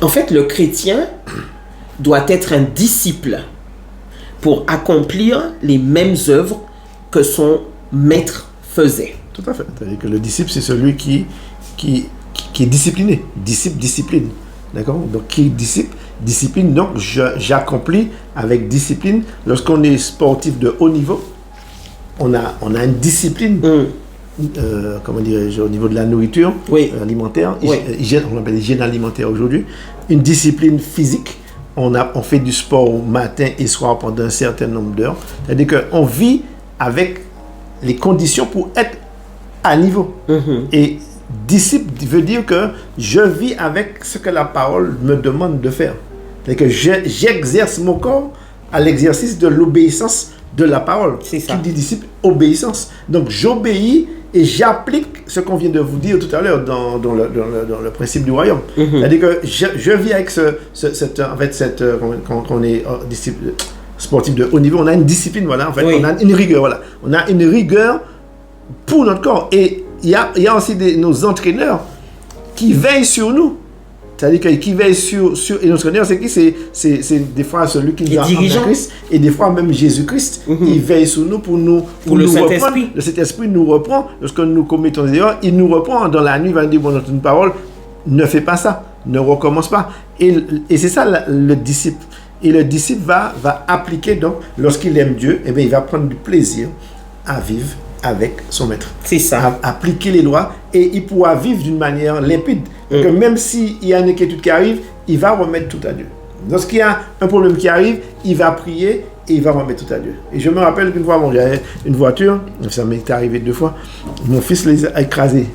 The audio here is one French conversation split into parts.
En fait, le chrétien doit être un disciple pour accomplir les mêmes œuvres que son maître faisait. Tout à fait. C'est-à-dire que le disciple, c'est celui qui est discipliné. Discipline. D'accord? Donc, qui est discipline. Donc, j'accomplis avec discipline. Lorsqu'on est sportif de haut niveau, on a une discipline. Comment dirais-je, au niveau de la nourriture alimentaire, on l'appelle l'hygiène alimentaire aujourd'hui, une discipline physique. On fait du sport matin et soir pendant un certain nombre d'heures. C'est-à-dire qu'on vit avec les conditions pour être à niveau. Et disciple veut dire que je vis avec ce que la parole me demande de faire. C'est-à-dire que j'exerce mon corps à l'exercice de l'obéissance de la parole. C'est ça. Qui dit disciple, obéissance. Donc j'obéis et j'applique ce qu'on vient de vous dire tout à l'heure dans le principe du royaume. C'est-à-dire que je vis avec quand on est disciple sportif de haut niveau, on a une discipline, voilà, en fait, on a une rigueur, voilà. On a une rigueur pour notre corps. Et il y a aussi nos entraîneurs qui veillent sur nous. C'est-à-dire qui veille sur et notre Seigneur, c'est qui? C'est des fois celui qui nous a amené à Christ, et des fois même Jésus-Christ. Il veille sur nous pour le nous Saint-Esprit. reprendre. Le Saint-Esprit nous reprend. Lorsque nous commettons des erreurs, il nous reprend dans la nuit, il va nous dire, bon, dans une parole, ne fais pas ça, ne recommence pas. Et c'est ça le disciple. Et le disciple va appliquer, donc, lorsqu'il aime Dieu, eh bien, il va prendre du plaisir à vivre avec son maître. C'est ça. Appliquer les lois, et il pourra vivre d'une manière limpide. Que même s'il y a une inquiétude qui arrive, il va remettre tout à Dieu. Lorsqu'il y a un problème qui arrive, il va prier et il va remettre tout à Dieu. Et je me rappelle qu'une fois, j'avais une voiture, ça m'est arrivé 2 fois, mon fils les a écrasés.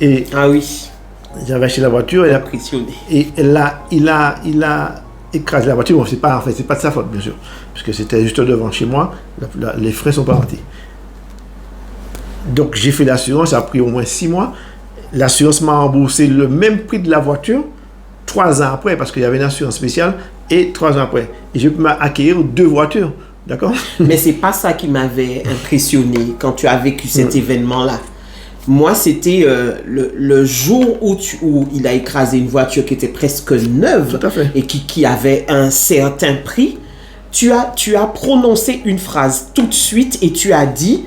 Et j'avais acheté la voiture et là, il a écrasé la voiture. Bon, c'est pas de sa faute, bien sûr, puisque c'était juste devant chez moi, les freins sont pas partis. Donc j'ai fait l'assurance, ça a pris au moins 6 mois. L'assurance m'a remboursé le même prix de la voiture 3 ans après, parce qu'il y avait une assurance spéciale, et 3 ans après. Et je peux acquérir 2 voitures. D'accord? Mais c'est pas ça qui m'avait impressionné quand tu as vécu cet événement-là. Moi, c'était le jour où il a écrasé une voiture qui était presque neuve et qui avait un certain prix. Tu as prononcé une phrase tout de suite et tu as dit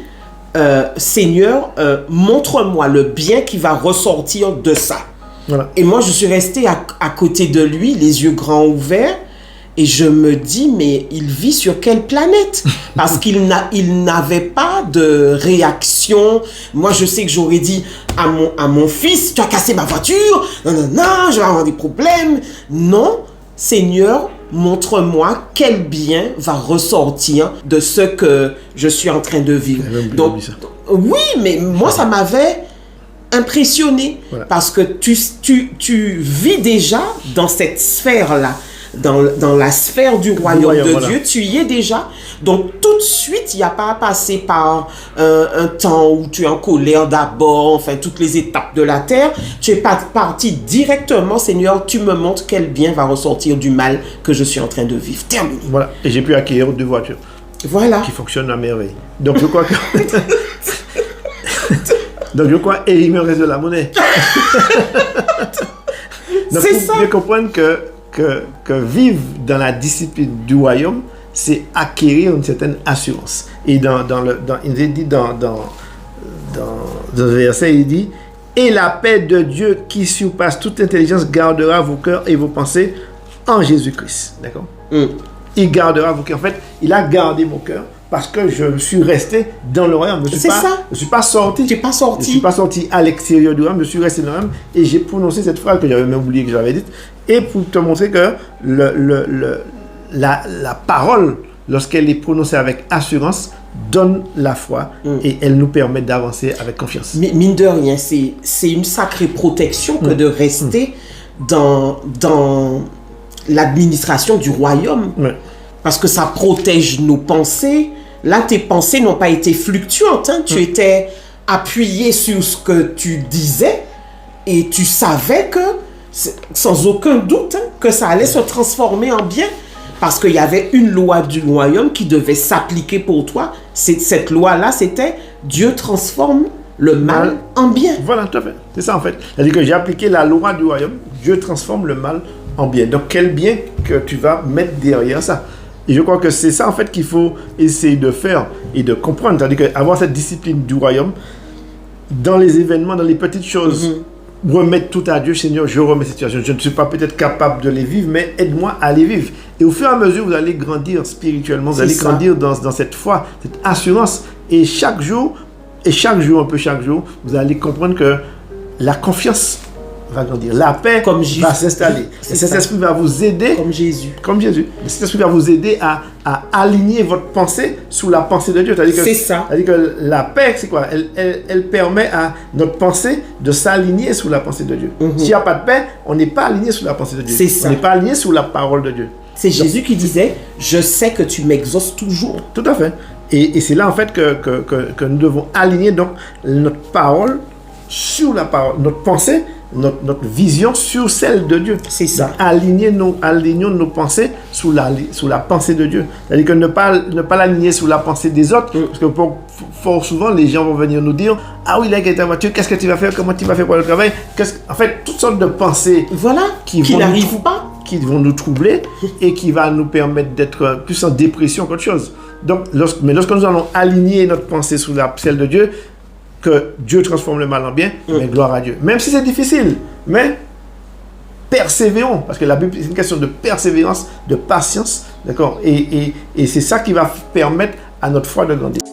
Seigneur, montre-moi le bien qui va ressortir de ça. Voilà. Et moi, je suis resté à côté de lui, les yeux grands ouverts, et je me dis, mais il vit sur quelle planète? Parce qu'il n'avait pas de réaction. Moi, je sais que j'aurais dit à mon fils, tu as cassé ma voiture, non, je vais avoir des problèmes. Non, Seigneur, montre-moi quel bien va ressortir de ce que je suis en train de vivre. Donc, oui, mais moi, ça m'avait impressionné. Voilà. Parce que tu vis déjà dans cette sphère-là. Dans la sphère du royaume de Dieu, tu y es déjà. Donc, tout de suite, il n'y a pas à passer par un temps où tu es en colère d'abord, enfin, toutes les étapes de la terre. Tu es parti directement, Seigneur, tu me montres quel bien va ressortir du mal que je suis en train de vivre. Terminé. Voilà, et j'ai pu acquérir 2 voitures. Voilà. Qui fonctionnent à merveille. Donc, je crois que... Donc, je crois, et il me reste de la monnaie. Donc, c'est ça. Vous pouvez comprendre que vivre dans la discipline du royaume, c'est acquérir une certaine assurance. Et il dit dans le verset, il dit, et la paix de Dieu qui surpasse toute intelligence gardera vos cœurs et vos pensées en Jésus-Christ. D'accord? Il gardera vos cœurs. En fait, il a gardé mon cœur parce que je suis resté dans le royaume. Je ne suis pas sorti. Tu n'es pas sorti. Je ne suis pas sorti à l'extérieur du royaume. Je suis resté dans le royaume et j'ai prononcé cette phrase que j'avais même oublié que j'avais dite. Et pour te montrer que la parole, lorsqu'elle est prononcée avec assurance, donne la foi et elle nous permet d'avancer avec confiance. Mais mine de rien, c'est une sacrée protection que de rester dans l'administration du royaume. Parce que ça protège nos pensées. Là, tes pensées n'ont pas été fluctuantes. Hein. Tu étais appuyé sur ce que tu disais et tu savais que, sans aucun doute, que ça allait se transformer en bien. Parce qu'il y avait une loi du royaume qui devait s'appliquer pour toi. Cette loi-là, c'était Dieu transforme le mal en bien. Voilà, tout à fait. C'est ça en fait. C'est-à-dire que j'ai appliqué la loi du royaume. Dieu transforme le mal en bien. Donc, quel bien que tu vas mettre derrière ça? Et je crois que c'est ça, en fait, qu'il faut essayer de faire et de comprendre. C'est-à-dire qu'avoir cette discipline du royaume, dans les événements, dans les petites choses, remettre tout à Dieu. Seigneur, je remets cette situation. Je ne suis pas peut-être capable de les vivre, mais aide-moi à les vivre. Et au fur et à mesure, vous allez grandir spirituellement, vous allez grandir dans cette foi, cette assurance. Et chaque jour, vous allez comprendre que la confiance va grandir. La paix va s'installer. Et cet esprit va vous aider. Comme Jésus. Cet esprit va vous aider à aligner votre pensée sous la pensée de Dieu. C'est-à-dire que la paix, c'est quoi? Elle permet à notre pensée de s'aligner sous la pensée de Dieu. S'il n'y a pas de paix, on n'est pas aligné sous la pensée de Dieu. On n'est pas aligné sous la parole de Dieu. C'est Jésus qui disait, je sais que tu m'exauces toujours. Tout à fait. Et c'est là, en fait, que nous devons aligner donc notre parole sur la parole, notre pensée, notre vision sur celle de Dieu. C'est ça. Alignons nos pensées sous la pensée de Dieu. C'est-à-dire que ne pas l'aligner sous la pensée des autres, parce que fort souvent, les gens vont venir nous dire, ah oui, là, qui est ta voiture, qu'est-ce que tu vas faire, comment tu vas faire pour le travail, en fait, toutes sortes de pensées qui n'arrivent pas, qui vont nous troubler et qui va nous permettre d'être plus en dépression qu'autre chose. Donc, lorsque nous allons aligner notre pensée sous celle de Dieu, que Dieu transforme le mal en bien, mais gloire à Dieu. Même si c'est difficile, mais persévérons, parce que la Bible, c'est une question de persévérance, de patience, d'accord? Et c'est ça qui va permettre à notre foi de grandir.